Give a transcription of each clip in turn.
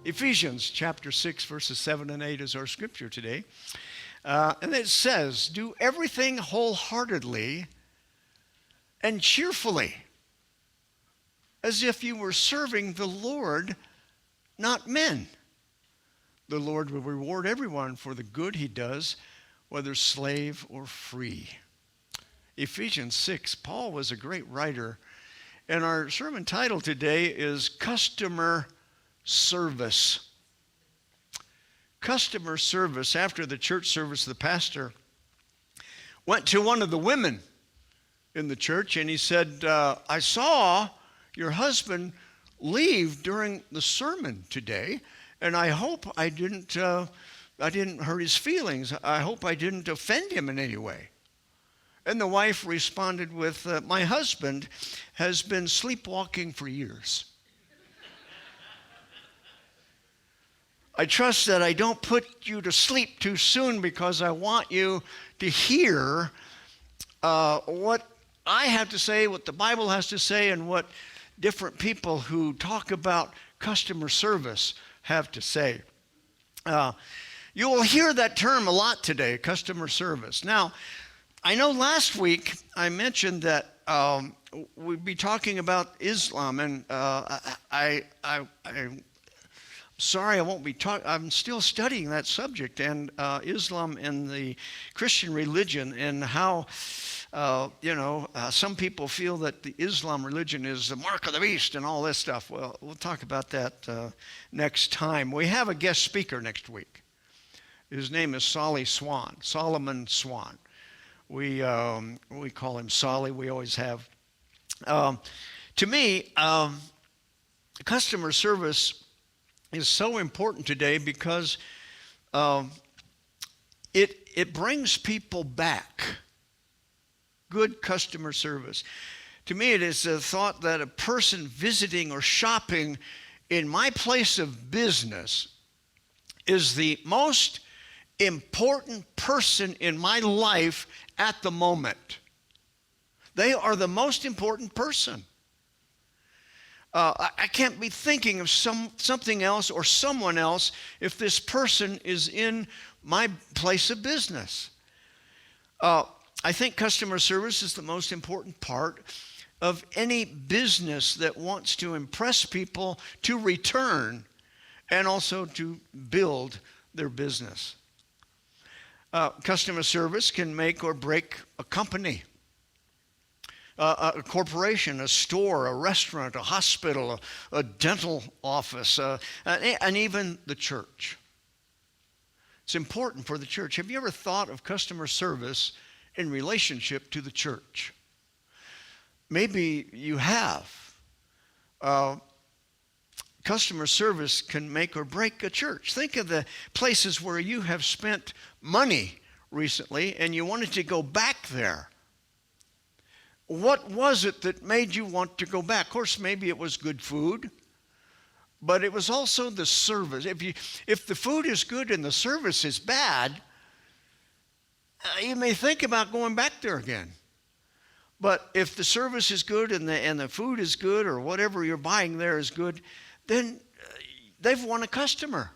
Ephesians chapter 6, verses 7 and 8 is our scripture today. And it says, do everything wholeheartedly and cheerfully, as if you were serving the Lord, not men. The Lord will reward everyone for the good he does, whether slave or free. Ephesians 6, Paul was a great writer. And our sermon title today is Customer Service. Customer service. After the church service, the pastor went to one of the women in the church and he said, I saw your husband leave during the sermon today, and I hope I didn't hurt his feelings. I hope I didn't offend him in any way. And the wife responded with, my husband has been sleepwalking for years. I trust that I don't put you to sleep too soon because I want you to hear what I have to say, what the Bible has to say, and what different people who talk about customer service have to say. You will hear that term a lot today, customer service. Now, I know last week I mentioned that we'd be talking about Islam, and sorry, I won't be talking. I'm still studying that subject and Islam and the Christian religion, and how some people feel that the Islam religion is the mark of the beast and all this stuff. Well, we'll talk about that next time. We have a guest speaker next week. His name is Solomon Swan. We call him Solly. We always have. To me, customer service is so important today because it brings people back. Good customer service. To me, it is a thought that a person visiting or shopping in my place of business is the most important person in my life at the moment. They are the most important person. I can't be thinking of something else or someone else if this person is in my place of business. I think customer service is the most important part of any business that wants to impress people to return and also to build their business. Customer service can make or break a company, a corporation, a store, a restaurant, a hospital, a dental office, and even the church. It's important for the church. Have you ever thought of customer service in relationship to the church? Maybe you have. Customer service can make or break a church. Think of the places where you have spent money recently and you wanted to go back there. What was it that made you want to go back? Of course, maybe it was good food, but it was also the service. If the food is good and the service is bad, you may think about going back there again. But if the service is good and the food is good, or whatever you're buying there is good, then they've won a customer.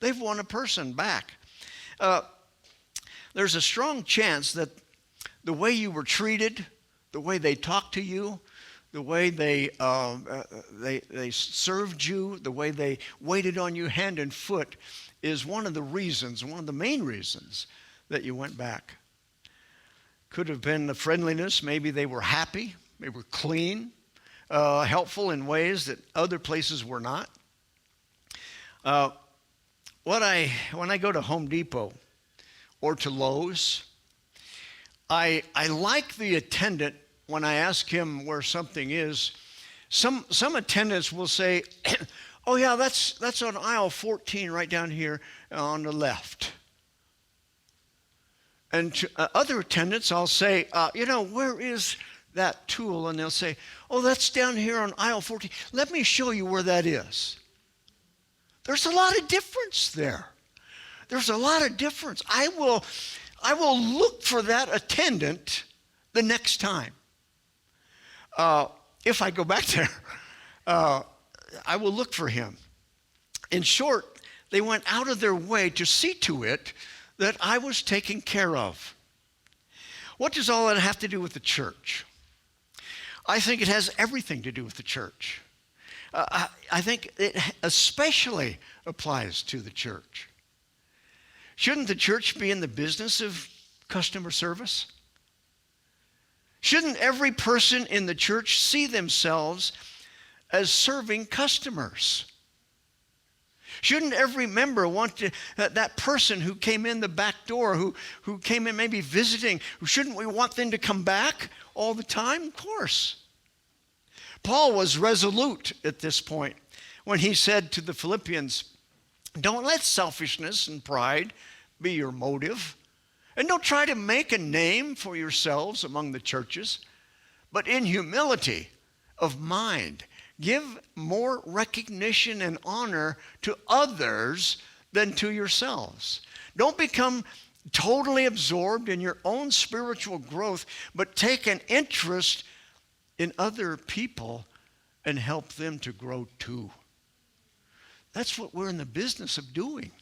They've won a person back. There's a strong chance that the way you were treated, the way they talked to you, the way they served you, the way they waited on you hand and foot is one of the main reasons that you went back. Could have been the friendliness. Maybe they were happy. They were clean, helpful in ways that other places were not. When I go to Home Depot or to Lowe's, I like the attendant when I ask him where something is. Some attendants will say, oh yeah, that's on aisle 14 right down here on the left. And to other attendants, I'll say, where is that tool? And they'll say, oh, that's down here on aisle 14. Let me show you where that is. There's a lot of difference there. There's a lot of difference. I will look for that attendant the next time. If I go back there, I will look for him. In short, they went out of their way to see to it that I was taken care of. What does all that have to do with the church? I think it has everything to do with the church. I think it especially applies to the church. Shouldn't the church be in the business of customer service? Shouldn't every person in the church see themselves as serving customers? Shouldn't every member want to, that person who came in the back door, who came in maybe visiting, shouldn't we want them to come back all the time? Of course. Paul was resolute at this point when he said to the Philippians, don't let selfishness and pride be your motive. And don't try to make a name for yourselves among the churches, but in humility of mind, give more recognition and honor to others than to yourselves. Don't become totally absorbed in your own spiritual growth, but take an interest in other people and help them to grow too. That's what we're in the business of doing,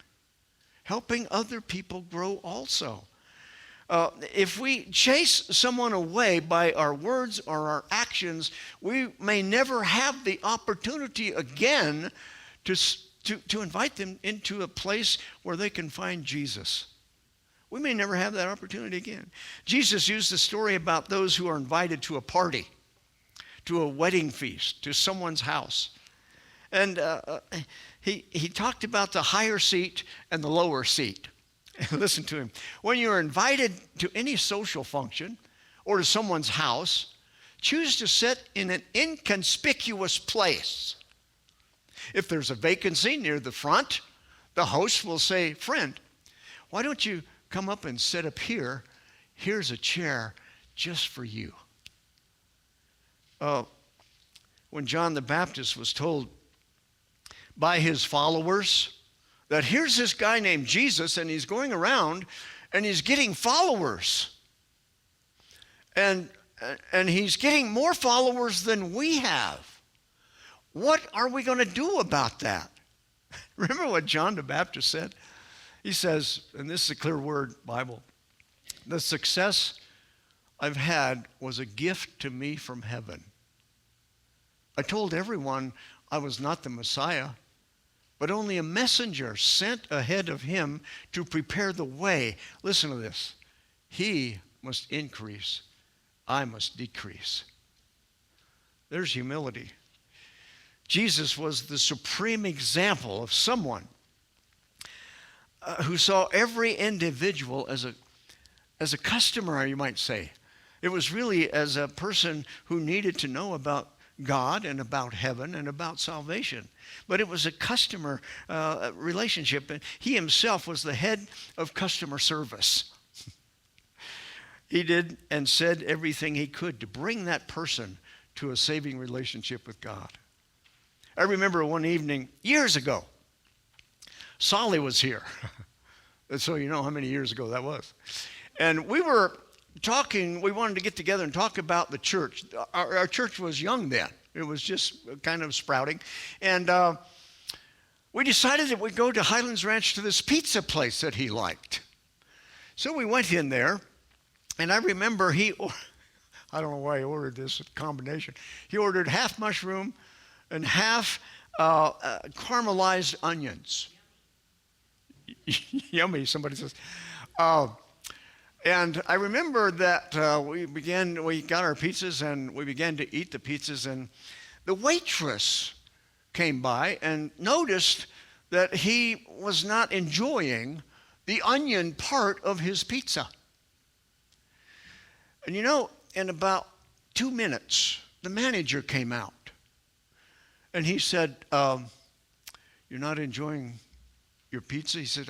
helping other people grow also. If we chase someone away by our words or our actions, we may never have the opportunity again to invite them into a place where they can find Jesus. We may never have that opportunity again. Jesus used the story about those who are invited to a party, to a wedding feast, to someone's house. And he talked about the higher seat and the lower seat. Listen to him. When you're invited to any social function or to someone's house, choose to sit in an inconspicuous place. If there's a vacancy near the front, the host will say, friend, why don't you come up and sit up here? Here's a chair just for you. When John the Baptist was told by his followers that here's this guy named Jesus, and he's going around and he's getting followers. And he's getting more followers than we have. What are we going to do about that? Remember what John the Baptist said? He says, and this is a clear word Bible, the success I've had was a gift to me from heaven. I told everyone I was not the Messiah, but only a messenger sent ahead of him to prepare the way. Listen to this. He must increase, I must decrease. There's humility. Jesus was the supreme example of someone who saw every individual as a customer, you might say. It was really as a person who needed to know about God and about heaven and about salvation. But it was a customer relationship, and he himself was the head of customer service. He did and said everything he could to bring that person to a saving relationship with God. I remember one evening, years ago, Solly was here. And so you know how many years ago that was. And we were talking, we wanted to get together and talk about the church. Our church was young then. It was just kind of sprouting. And we decided that we'd go to Highlands Ranch to this pizza place that he liked. So we went in there, and I remember I don't know why he ordered this combination. He ordered half mushroom and half caramelized onions. Yummy, somebody says. And I remember that we got our pizzas and we began to eat the pizzas, and the waitress came by and noticed that he was not enjoying the onion part of his pizza. And you know, in about 2 minutes, the manager came out and he said, you're not enjoying your pizza? He said,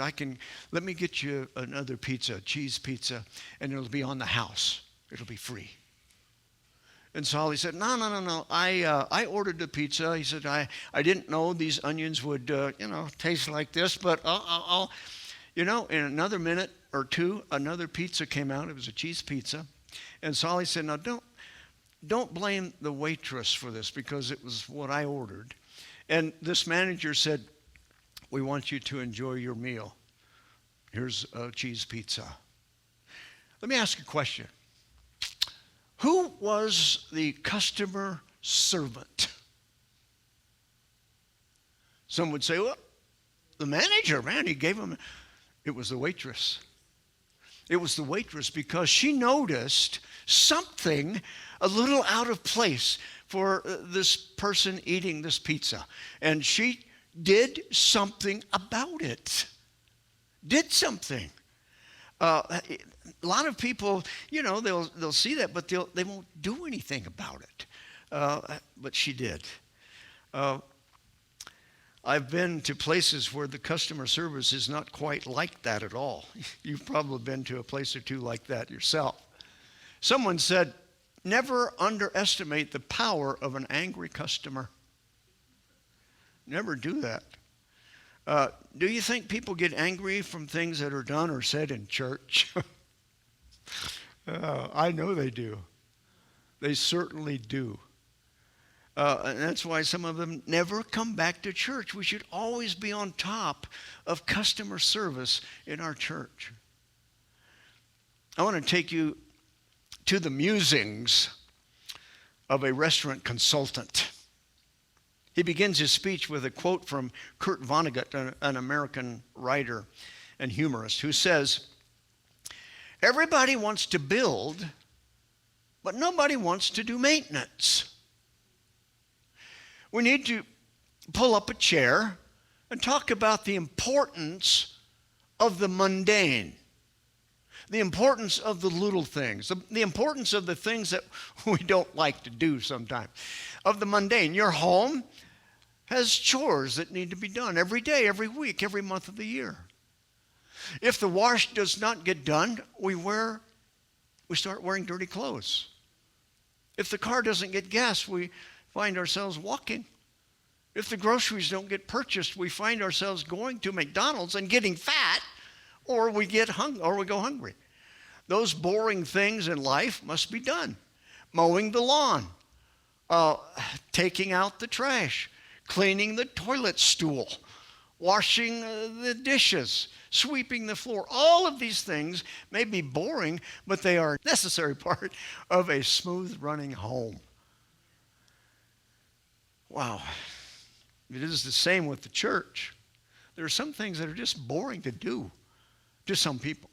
let me get you another pizza, cheese pizza, and it'll be on the house. It'll be free. And Solly said, no. I ordered the pizza. He said, I didn't know these onions would, taste like this, but I'll in another minute or two, another pizza came out. It was a cheese pizza. And Solly said, now don't blame the waitress for this because it was what I ordered. And this manager said, we want you to enjoy your meal. Here's a cheese pizza. Let me ask you a question. Who was the customer servant? Some would say, well, the manager, man, he gave him. It was the waitress. It was the waitress because she noticed something a little out of place for this person eating this pizza. And she did something about it. Did something. A lot of people, they'll see that, but they won't do anything about it. But she did. I've been to places where the customer service is not quite like that at all. You've probably been to a place or two like that yourself. Someone said, never underestimate the power of an angry customer. Never do that. Do you think people get angry from things that are done or said in church? I know they do. They certainly do. And that's why some of them never come back to church. We should always be on top of customer service in our church. I want to take you to the musings of a restaurant consultant. He begins his speech with a quote from Kurt Vonnegut, an American writer and humorist, who says, "Everybody wants to build, but nobody wants to do maintenance. We need to pull up a chair and talk about the importance of the mundane, the importance of the little things, the importance of the things that we don't like to do sometimes, of the mundane. Your home has chores that need to be done every day, every week, every month of the year. If the wash does not get done, we start wearing dirty clothes. If the car doesn't get gas, we find ourselves walking. If the groceries don't get purchased, we find ourselves going to McDonald's and getting fat, or we go hungry. Those boring things in life must be done. Mowing the lawn, taking out the trash, cleaning the toilet stool, washing the dishes, sweeping the floor. All of these things may be boring, but they are a necessary part of a smooth running home." Wow. It is the same with the church. There are some things that are just boring to do to some people.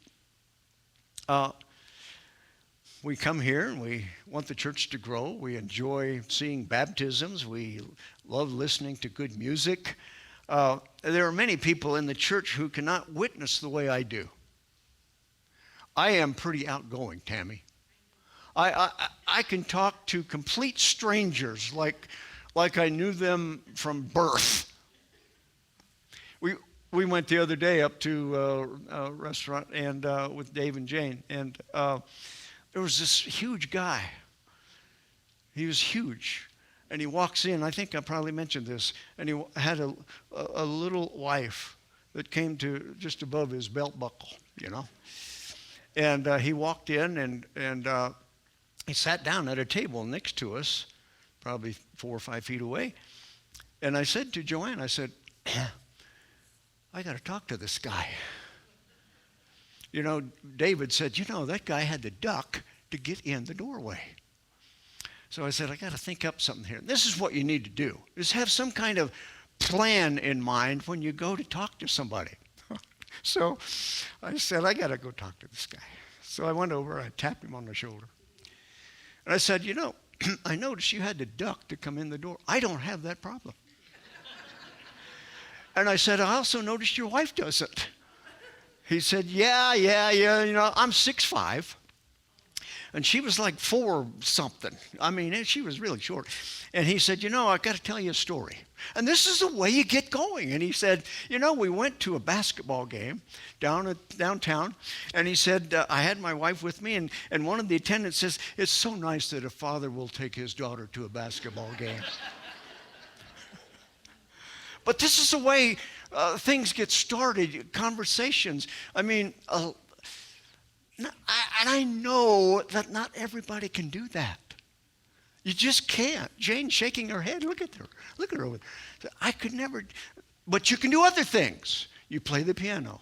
We come here and we want the church to grow. We enjoy seeing baptisms. We love listening to good music. There are many people in the church who cannot witness the way I do. I am pretty outgoing, Tammy. I can talk to complete strangers like I knew them from birth. We went the other day up to a restaurant and with Dave and Jane, and there was this huge guy. He was huge. And he walks in, I think I probably mentioned this, and he had a little wife that came to just above his belt buckle, And he walked in and he sat down at a table next to us, probably 4 or 5 feet away. And I said to Joanne, I said, I got to talk to this guy. David said, that guy had to duck to get in the doorway. So I said, I got to think up something here. This is what you need to do, is have some kind of plan in mind when you go to talk to somebody. So I said, I got to go talk to this guy. So I went over, I tapped him on the shoulder. And I said, I noticed you had to duck to come in the door. I don't have that problem. And I said, I also noticed your wife doesn't. He said, yeah, I'm 6'5". And she was like 4 something. I mean, she was really short. And he said, I've got to tell you a story. And this is the way you get going. And he said, we went to a basketball game downtown. And he said, I had my wife with me. And one of the attendants says, it's so nice that a father will take his daughter to a basketball game. But this is the way things get started, conversations. I mean, and I know that not everybody can do that. You just can't. Jane's shaking her head. Look at her over there. I could never. But you can do other things. You play the piano.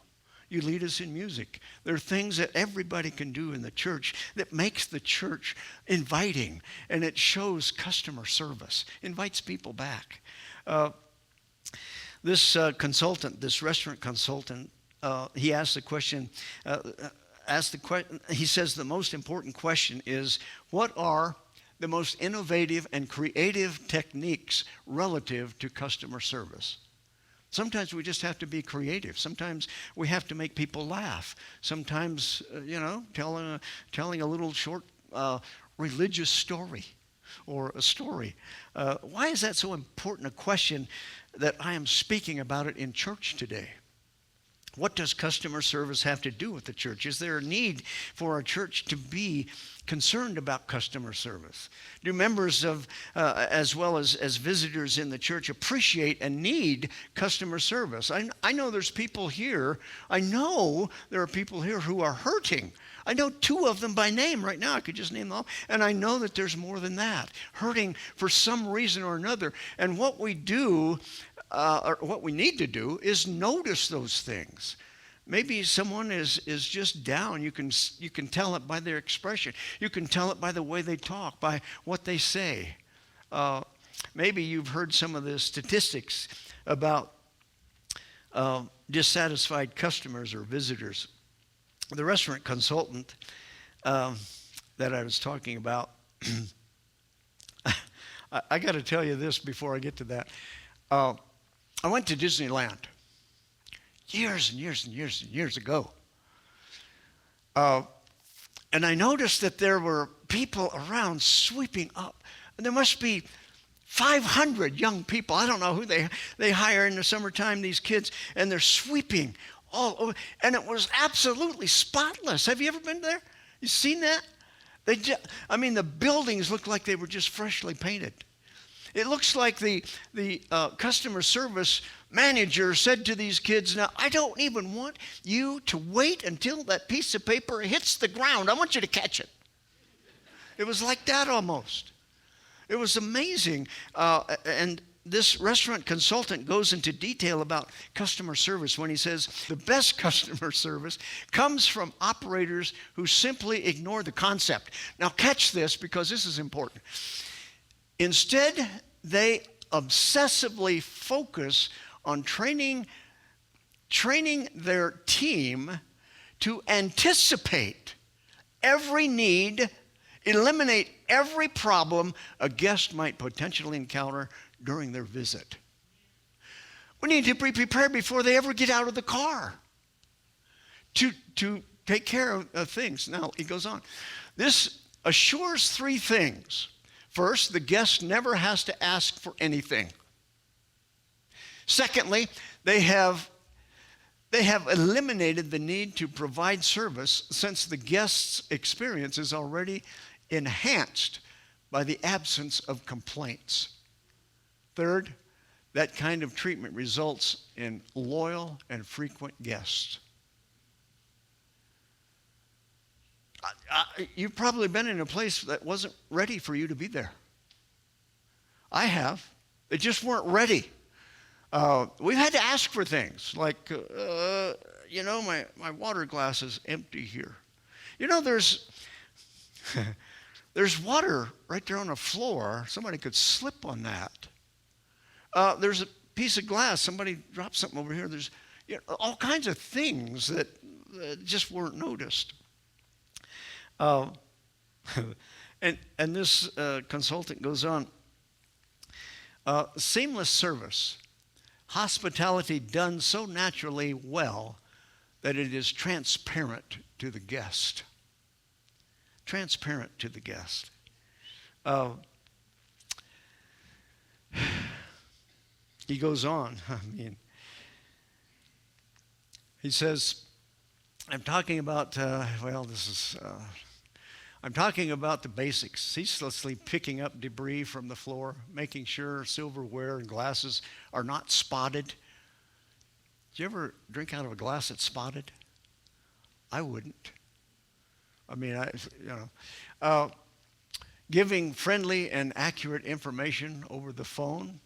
You lead us in music. There are things that everybody can do in the church that makes the church inviting, and it shows customer service, invites people back. This consultant, this restaurant consultant, he asked the question, he says the most important question is, what are the most innovative and creative techniques relative to customer service? Sometimes we just have to be creative. Sometimes we have to make people laugh. Sometimes, telling a little short religious story or a story. Why is that so important a question that I am speaking about it in church today? What does customer service have to do with the church? Is there a need for our church to be concerned about customer service? Do members of, as well as visitors in the church, appreciate and need customer service? I know there's people here. I know there are people here who are hurting. I know two of them by name right now. I could just name them all. And I know that there's more than that, hurting for some reason or another. And what we do, or what we need to do, is notice those things. Maybe someone is just down. You can tell it by their expression. You can tell it by the way they talk, by what they say. Maybe you've heard some of the statistics about dissatisfied customers or visitors. The restaurant consultant that I was talking about, I got to tell you this before I get to that. I went to Disneyland years and years and years and years ago. And I noticed that there were people around sweeping up. And there must be 500 young people. I don't know who they hire in the summertime, these kids, and they're sweeping all over. And it was absolutely spotless. Have you ever been there? You seen that? The buildings looked like they were just freshly painted. It looks like the customer service manager said to these kids, now, I don't even want you to wait until that piece of paper hits the ground. I want you to catch it. It was like that almost. It was amazing. And this restaurant consultant goes into detail about customer service when he says the best customer service comes from operators who simply ignore the concept. Now, catch this, because this is important. Instead, they obsessively focus on training their team to anticipate every need, eliminate every problem a guest might potentially encounter during their visit. We need to be prepared before they ever get out of the car to take care of things. Now, he goes on. This assures three things. First, the guest never has to ask for anything. Secondly, they have eliminated the need to provide service, since the guest's experience is already enhanced by the absence of complaints. Third, that kind of treatment results in loyal and frequent guests. You've probably been in a place that wasn't ready for you to be there. I have. They just weren't ready. We've had to ask for things like, my water glass is empty here. There's water right there on the floor. Somebody could slip on that. There's a piece of glass. Somebody dropped something over here. There's all kinds of things that just weren't noticed. And this consultant goes on. Seamless service, hospitality done so naturally well that it is transparent to the guest. Transparent to the guest. He goes on. He says, I'm talking about, I'm talking about the basics, ceaselessly picking up debris from the floor, making sure silverware and glasses are not spotted. Do you ever drink out of a glass that's spotted? I wouldn't. Giving friendly and accurate information over the phone,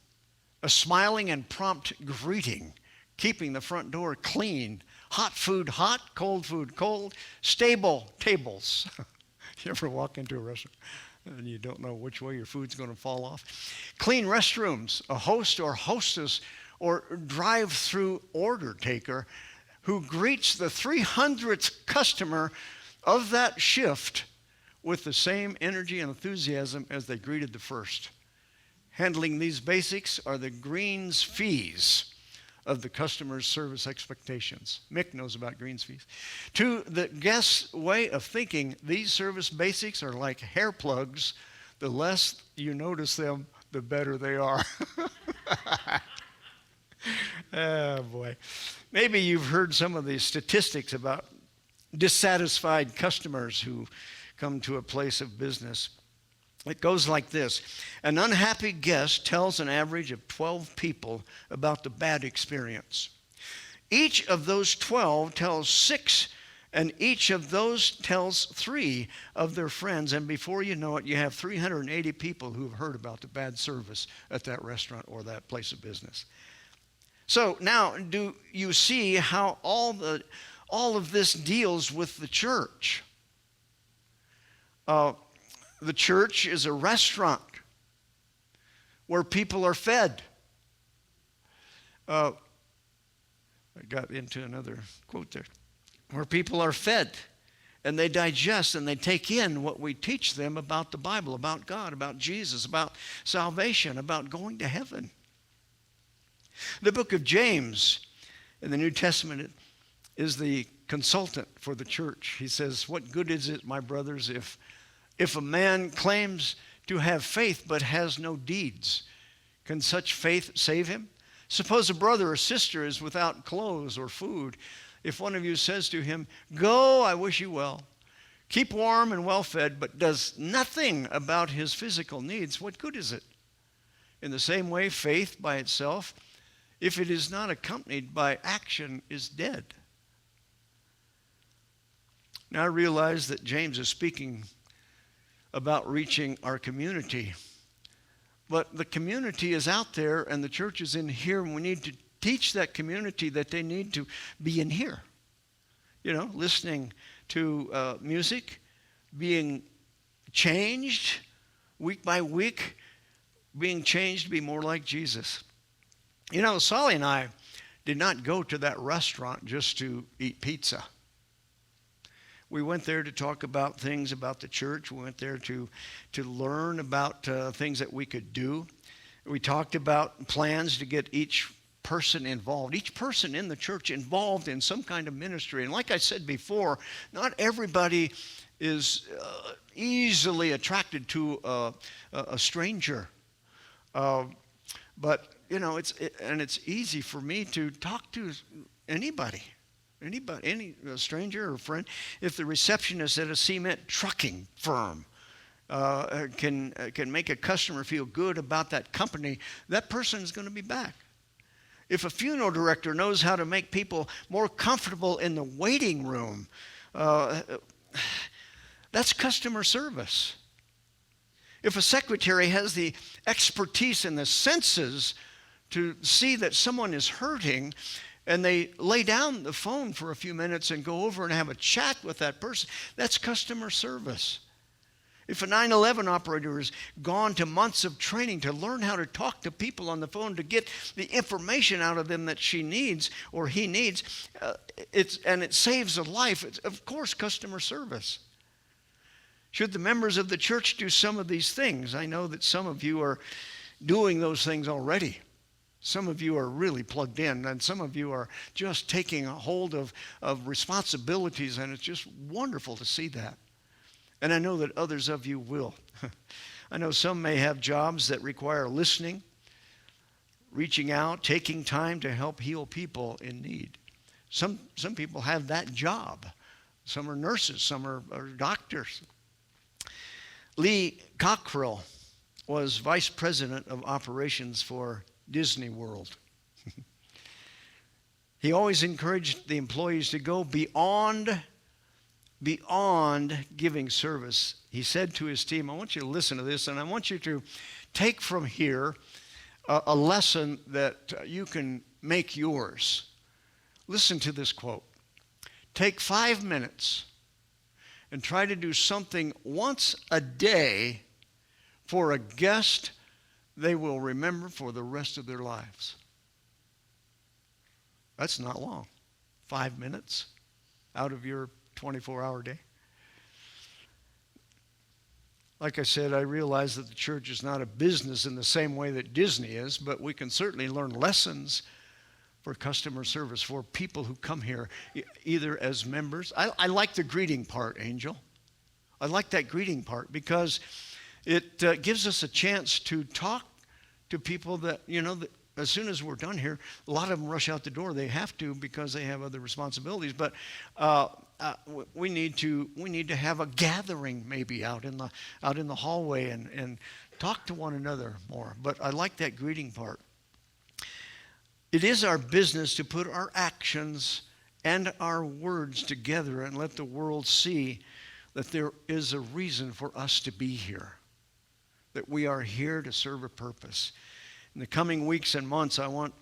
a smiling and prompt greeting, keeping the front door clean, hot food hot, cold food cold, stable tables. You ever walk into a restaurant and you don't know which way your food's going to fall off? Clean restrooms, a host or hostess or drive-through order taker who greets the 300th customer of that shift with the same energy and enthusiasm as they greeted the first. Handling these basics are the greens fees of the customer's service expectations. Mick knows about greens fees. To the guest's way of thinking, these service basics are like hair plugs. The less you notice them, the better they are. Oh, boy. Maybe you've heard some of the statistics about dissatisfied customers who come to a place of business. It goes like this. An unhappy guest tells an average of 12 people about the bad experience. Each of those 12 tells 6, and each of those tells 3 of their friends. And before you know it, you have 380 people who have heard about the bad service at that restaurant or that place of business. So now, do you see how all of this deals with the church? The church is a restaurant where people are fed. I got into another quote there. Where people are fed and they digest and they take in what we teach them about the Bible, about God, about Jesus, about salvation, about going to heaven. The book of James in the New Testament is the consultant for the church. He says, what good is it, my brothers, if a man claims to have faith but has no deeds? Can such faith save him? Suppose a brother or sister is without clothes or food. If one of you says to him, go, I wish you well, keep warm and well fed, but does nothing about his physical needs, what good is it? In the same way, faith by itself, if it is not accompanied by action, is dead. Now I realize that James is speaking about reaching our community. But the community is out there and the church is in here, and we need to teach that community that they need to be in here. You know, listening to music, being changed week by week, being changed to be more like Jesus. You know, Solly and I did not go to that restaurant just to eat pizza. We went there to talk about things about the church. We went there to learn about things that we could do. We talked about plans to get each person involved, each person in the church involved in some kind of ministry. And like I said before, not everybody is easily attracted to a stranger. But, you know, it's easy for me to talk to anybody, any stranger or friend. If the receptionist at a cement trucking firm can make a customer feel good about that company, that person is going to be back. If a funeral director knows how to make people more comfortable in the waiting room, that's customer service. If a secretary has the expertise and the senses to see that someone is hurting, and they lay down the phone for a few minutes and go over and have a chat with that person, that's customer service. If a 9/11 operator has gone to months of training to learn how to talk to people on the phone to get the information out of them that she needs or he needs, it saves a life, it's of course customer service. Should the members of the church do some of these things? I know that some of you are doing those things already. Some of you are really plugged in, and some of you are just taking a hold of responsibilities, and it's just wonderful to see that. And I know that others of you will. I know some may have jobs that require listening, reaching out, taking time to help heal people in need. Some people have that job. Some are nurses, some are doctors. Lee Cockrell was vice president of operations for Disney World. He always encouraged the employees to go beyond giving service. He said to his team, I want you to listen to this, and I want you to take from here a lesson that you can make yours. Listen to this quote. Take 5 minutes and try to do something once a day for a guest they will remember for the rest of their lives. That's not long. 5 minutes out of your 24-hour day. Like I said, I realize that the church is not a business in the same way that Disney is, but we can certainly learn lessons for customer service for people who come here, either as members. I like the greeting part, Angel. I like that greeting part because it gives us a chance to talk to people that, that as soon as we're done here, a lot of them rush out the door. They have to because they have other responsibilities. But we need to have a gathering maybe out in the hallway and talk to one another more. But I like that greeting part. It is our business to put our actions and our words together and let the world see that there is a reason for us to be here, that we are here to serve a purpose. In the coming weeks and months, I want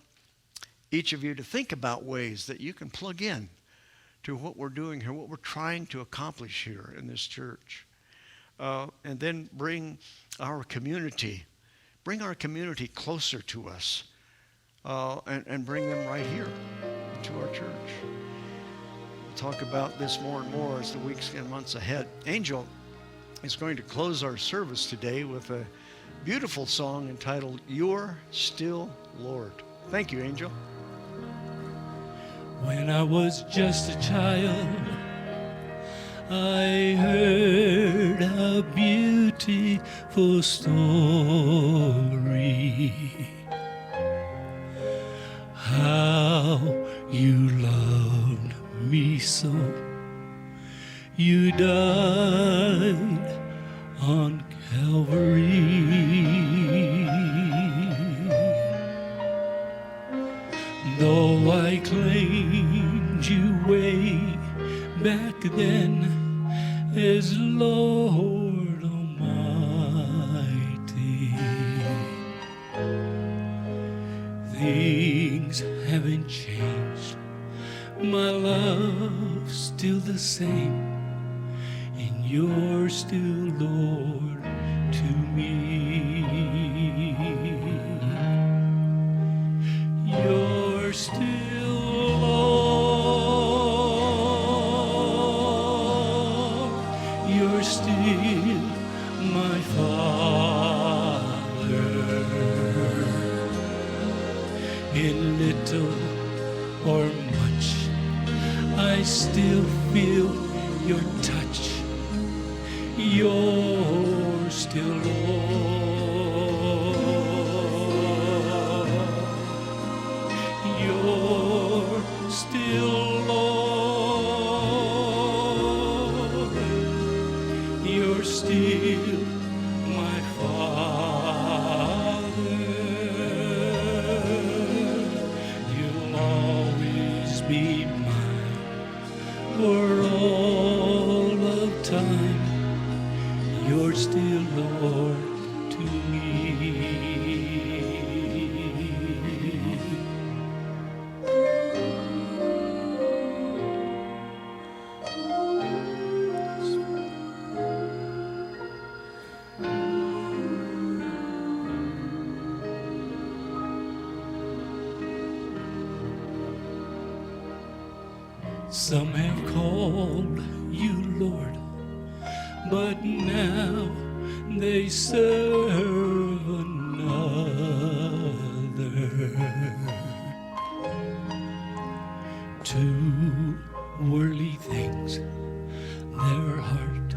each of you to think about ways that you can plug in to what we're doing here, what we're trying to accomplish here in this church. And then bring our community closer to us. And bring them right here to our church. We'll talk about this more and more as the weeks and months ahead. Angel is going to close our service today with a beautiful song entitled, You're Still Lord. Thank you, Angel. When I was just a child, I heard a beautiful story. How you loved me so, you died on Calvary. Though I claimed you way back then as Lord Almighty, things haven't changed, my love's still the same, and you're still Lord to me. You're still Lord, you're still my Father. In little or much, I still feel your touch. You're still Lord. You're still Lord. You're still my Father. You'll always be mine for all of time. You're still Lord to me. Some have called you Lord, but now they serve another. To worldly things their heart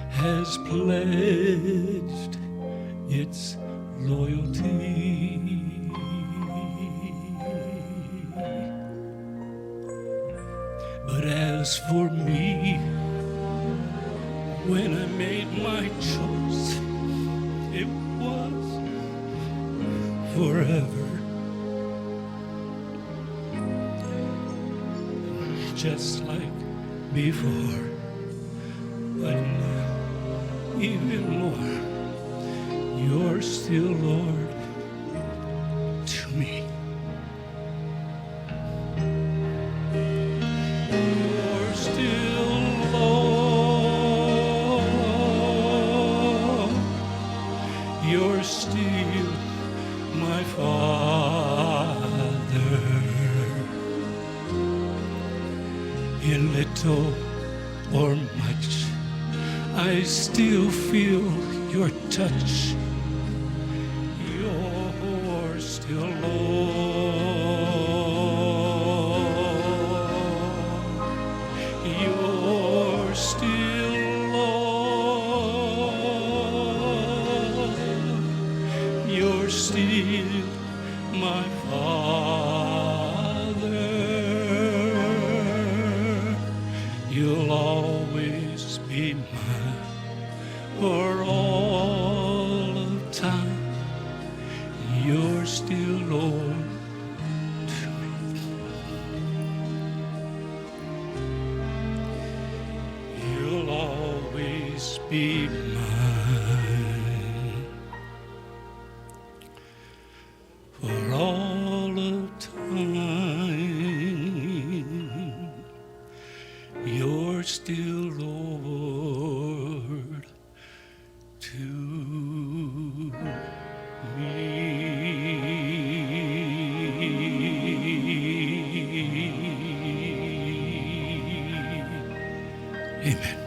has pledged its loyalty. But as for me, when I made my choice, it was forever. Just like before, but now even more. You're still Lord in little or much, I still feel your touch. You're still Lord. You're still Lord. You're still my Father. You'll always be mine for all of time. You're still Lord to me. You'll always be mine for all of time. You're still Lord to me. Amen.